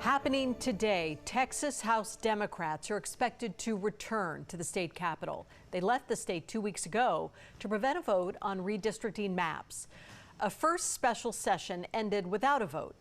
Happening today, Texas House Democrats are expected to return to the state capitol. They left the state 2 weeks ago to prevent a vote on redistricting maps. A first special session ended without a vote.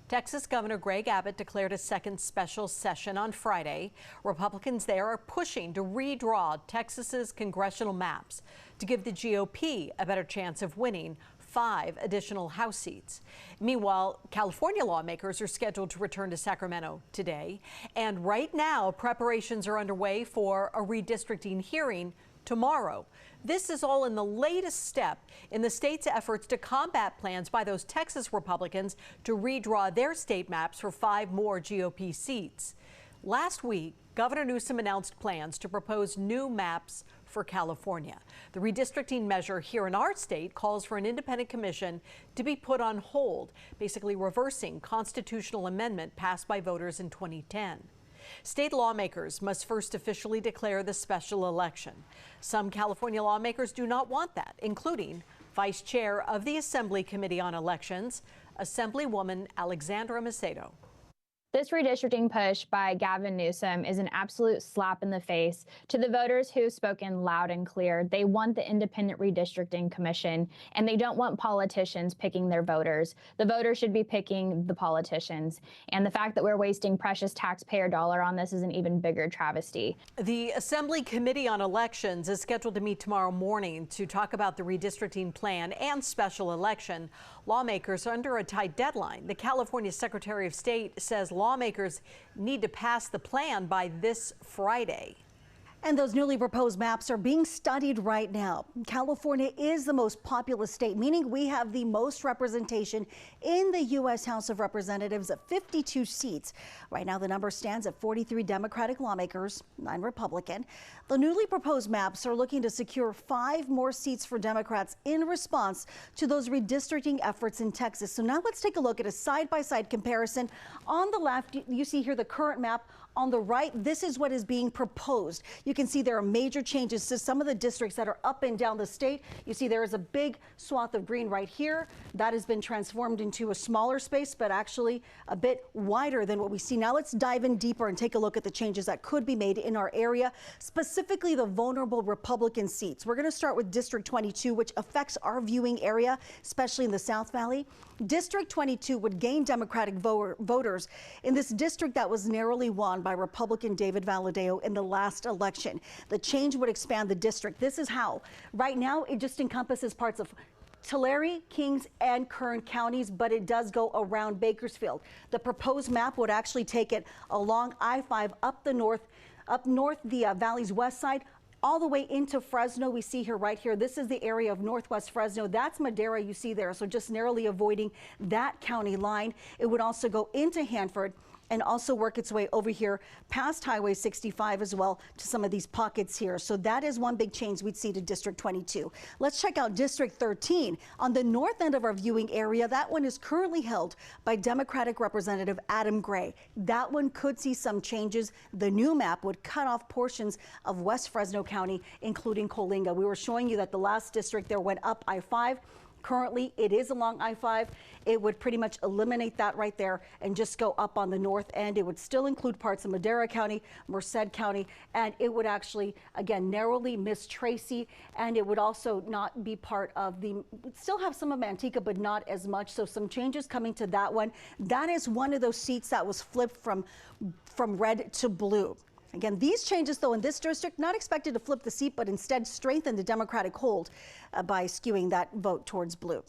Texas Governor Greg Abbott declared a second special session on Friday. Republicans there are pushing to redraw Texas's congressional maps to give the GOP a better chance of winning 5 additional House seats. Meanwhile, California lawmakers are scheduled to return to Sacramento today. And right now, preparations are underway for a redistricting hearing tomorrow. This is all in the latest step in the state's efforts to combat plans by those Texas Republicans to redraw their state maps for 5 more GOP seats. Last week, Governor Newsom announced plans to propose new maps for California. The redistricting measure here in our state calls for an independent commission to be put on hold, basically reversing constitutional amendment passed by voters in 2010. State lawmakers must first officially declare the special election. Some California lawmakers do not want that, including Vice Chair of the Assembly Committee on Elections, Assemblywoman Alexandra Macedo. This redistricting push by Gavin Newsom is an absolute slap in the face to the voters who've spoken loud and clear. They want the independent redistricting commission, and they don't want politicians picking their voters. The voters should be picking the politicians. And the fact that we're wasting precious taxpayer dollar on this is an even bigger travesty. The Assembly Committee on Elections is scheduled to meet tomorrow morning to talk about the redistricting plan and special election. Lawmakers are under a tight deadline. The California Secretary of State says lawmakers need to pass the plan by this Friday. And those newly proposed maps are being studied right now. California is the most populous state, meaning we have the most representation in the U.S. House of Representatives at 52 seats. Right now, the number stands at 43 Democratic lawmakers, 9 Republican. The newly proposed maps are looking to secure 5 more seats for Democrats in response to those redistricting efforts in Texas. So now let's take a look at a side-by-side comparison. On the left, you see here the current map. On the right, this is what is being proposed. You can see there are major changes to some of the districts that are up and down the state. You see there is a big swath of green right here. That has been transformed into a smaller space, but actually a bit wider than what we see. Now let's dive in deeper and take a look at the changes that could be made in our area, specifically the vulnerable Republican seats. We're going to start with District 22, which affects our viewing area, especially in the South Valley. District 22 would gain Democratic voters in this district that was narrowly won by Republican David Valadao in the last election. The change would expand the district. This is how. Right now, it just encompasses parts of Tulare, Kings, and Kern counties, but it does go around Bakersfield. The proposed map would actually take it along I-5 up north the valley's west side, all the way into Fresno. We see here, right here, this is the area of northwest Fresno. That's Madera you see there, so just narrowly avoiding that county line. It would also go into Hanford and also work its way over here past Highway 65 as well to some of these pockets here. So that is one big change we'd see to District 22. Let's check out District 13. On the north end of our viewing area, that one is currently held by Democratic Representative Adam Gray. That one could see some changes. The new map would cut off portions of West Fresno County, including Coalinga. We were showing you that the last district there went up I-5. Currently, it is along I-5. It would pretty much eliminate that right there and just go up on the north end. It would still include parts of Madera County, Merced County, and it would actually, again, narrowly miss Tracy, and it would also not be part of still have some of Manteca, but not as much. So some changes coming to that one. That is one of those seats that was flipped from red to blue. Again, these changes, though, in this district, not expected to flip the seat, but instead strengthen the Democratic hold by skewing that vote towards blue.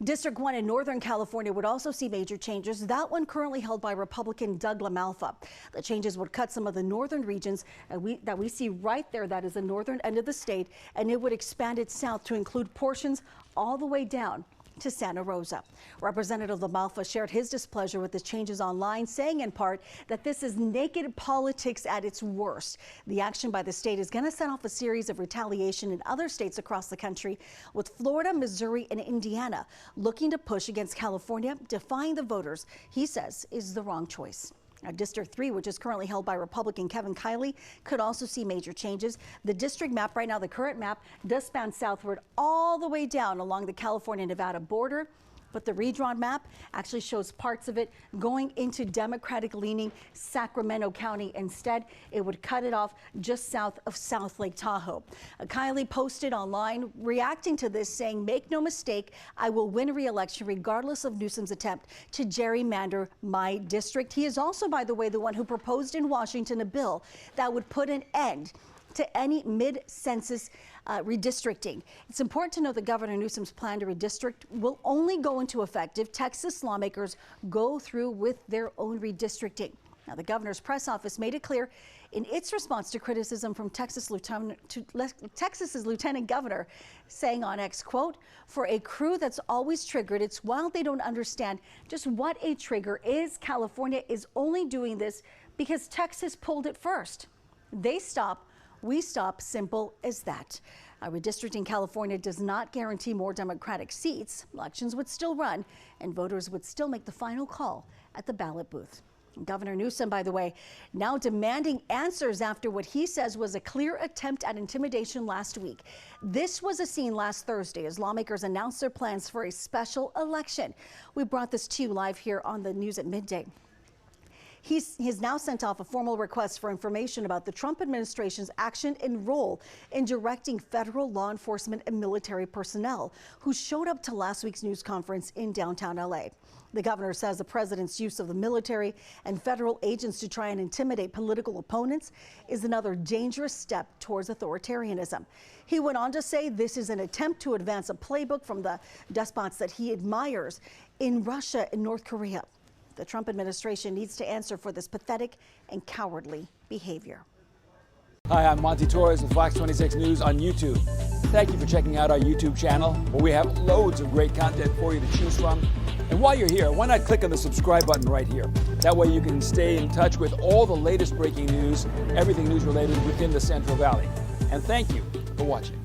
District 1 in Northern California would also see major changes. That one currently held by Republican Doug LaMalfa. The changes would cut some of the northern regions that we see right there. That is the northern end of the state, and it would expand it south to include portions all the way down to Santa Rosa. Representative LaMalfa shared his displeasure with the changes online, saying in part that this is naked politics at its worst. The action by the state is going to set off a series of retaliation in other states across the country, with Florida, Missouri, and Indiana looking to push against California, defying the voters he says is the wrong choice. Now, District 3, which is currently held by Republican Kevin Kiley, could also see major changes. The district map right now, the current map, does span southward all the way down along the California-Nevada border. But the redrawn map actually shows parts of it going into Democratic-leaning Sacramento County. Instead, it would cut it off just south of South Lake Tahoe. Kylie posted online reacting to this, saying, "Make no mistake, I will win re-election regardless of Newsom's attempt to gerrymander my district." He is also, by the way, the one who proposed in Washington a bill that would put an end to any mid-census redistricting. It's important to note that Governor Newsom's plan to redistrict will only go into effect if Texas lawmakers go through with their own redistricting. Now, the governor's press office made it clear in its response to criticism from Texas's lieutenant governor, saying on X, quote, "For a crew that's always triggered, it's while they don't understand just what a trigger is. California is only doing this because Texas pulled it first. They stop, we stop, simple as that." Redistricting in California does not guarantee more Democratic seats. Elections would still run, and voters would still make the final call at the ballot booth. Governor Newsom, by the way, now demanding answers after what he says was a clear attempt at intimidation last week. This was a scene last Thursday as lawmakers announced their plans for a special election. We brought this to you live here on the news at midday. He's now sent off a formal request for information about the Trump administration's action and role in directing federal law enforcement and military personnel who showed up to last week's news conference in downtown LA. The governor says the president's use of the military and federal agents to try and intimidate political opponents is another dangerous step towards authoritarianism. He went on to say this is an attempt to advance a playbook from the despots that he admires in Russia and North Korea. The Trump administration needs to answer for this pathetic and cowardly behavior. Hi, I'm Monty Torres with Fox 26 News on YouTube. Thank you for checking out our YouTube channel, where we have loads of great content for you to choose from. And while you're here, why not click on the subscribe button right here? That way you can stay in touch with all the latest breaking news, everything news related within the Central Valley. And thank you for watching.